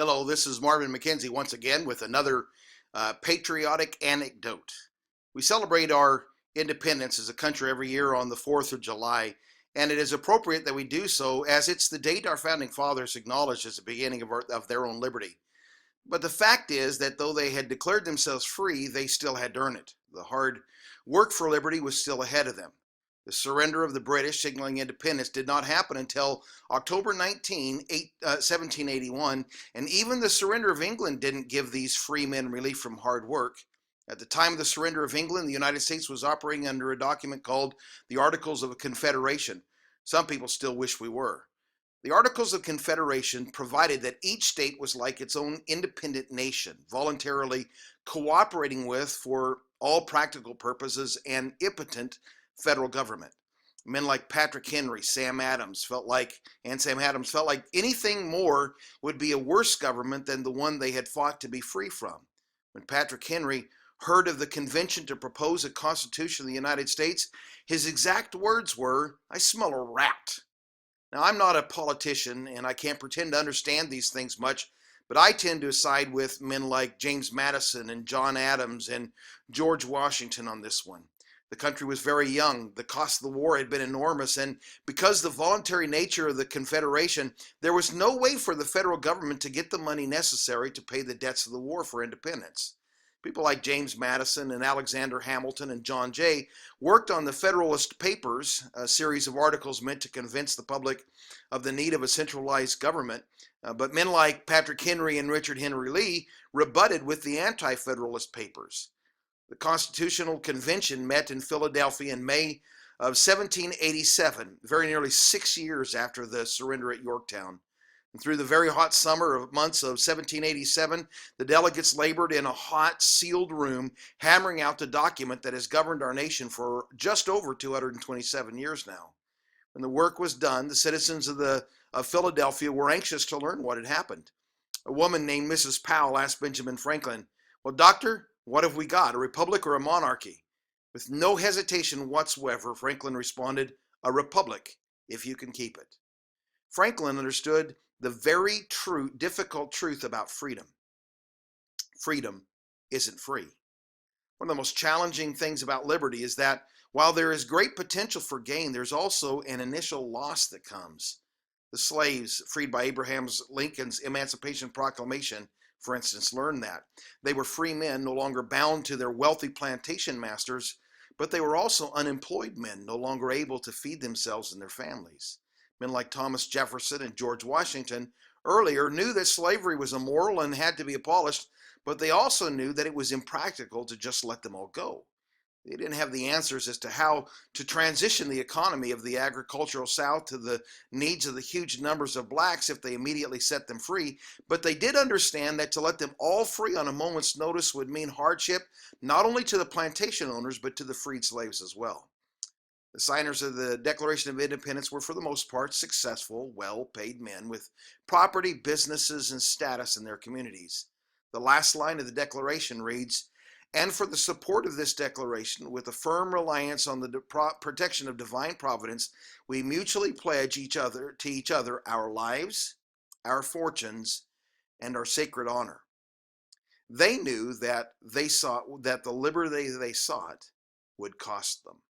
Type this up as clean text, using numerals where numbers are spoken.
Hello, this is Marvin McKenzie once again with another patriotic anecdote. We celebrate our independence as a country every year on the 4th of July, and it is appropriate that we do so as it's the date our founding fathers acknowledged as the beginning of their own liberty. But the fact is that though they had declared themselves free, they still had to earn it. The hard work for liberty was still ahead of them. The surrender of the British signaling independence did not happen until October 19, 1781, and even the surrender of England didn't give these free men relief from hard work. At the time of the surrender of England, the United States was operating under a document called the Articles of Confederation. Some people still wish we were. The Articles of Confederation provided that each state was like its own independent nation, voluntarily cooperating with, for all practical purposes, an impotent federal government. Men like Patrick Henry, Sam Adams felt like anything more would be a worse government than the one they had fought to be free from. When Patrick Henry heard of the convention to propose a constitution of the United States, his exact words were, "I smell a rat." Now, I'm not a politician and I can't pretend to understand these things much, but I tend to side with men like James Madison and John Adams and George Washington on this one. The country was very young. The cost of the war had been enormous, and because of the voluntary nature of the Confederation, there was no way for the federal government to get the money necessary to pay the debts of the war for independence. People like James Madison and Alexander Hamilton and John Jay worked on the Federalist Papers, a series of articles meant to convince the public of the need of a centralized government. But men like Patrick Henry and Richard Henry Lee rebutted with the Anti-Federalist Papers. The Constitutional Convention met in Philadelphia in May of 1787, very nearly 6 years after the surrender at Yorktown. And through the very hot summer months of 1787, the delegates labored in a hot, sealed room, hammering out the document that has governed our nation for just over 227 years now. When the work was done, the citizens of Philadelphia were anxious to learn what had happened. A woman named Mrs. Powell asked Benjamin Franklin, "Well, doctor, what have we got, a republic or a monarchy?" With no hesitation whatsoever, Franklin responded, "A republic, if you can keep it." Franklin understood the very difficult truth about freedom. Freedom isn't free. One of the most challenging things about liberty is that while there is great potential for gain, there's also an initial loss that comes. The slaves freed by Abraham Lincoln's Emancipation Proclamation, for instance, learned that. They were free men, no longer bound to their wealthy plantation masters, but they were also unemployed men, no longer able to feed themselves and their families. Men like Thomas Jefferson and George Washington earlier knew that slavery was immoral and had to be abolished, but they also knew that it was impractical to just let them all go. They didn't have the answers as to how to transition the economy of the agricultural South to the needs of the huge numbers of blacks if they immediately set them free, but they did understand that to let them all free on a moment's notice would mean hardship, not only to the plantation owners, but to the freed slaves as well. The signers of the Declaration of Independence were for the most part successful, well-paid men with property, businesses, and status in their communities. The last line of the Declaration reads, "And for the support of this declaration, with a firm reliance on the protection of divine providence, we mutually pledge to each other our lives, our fortunes, and our sacred honor." They knew that the liberty they sought would cost them.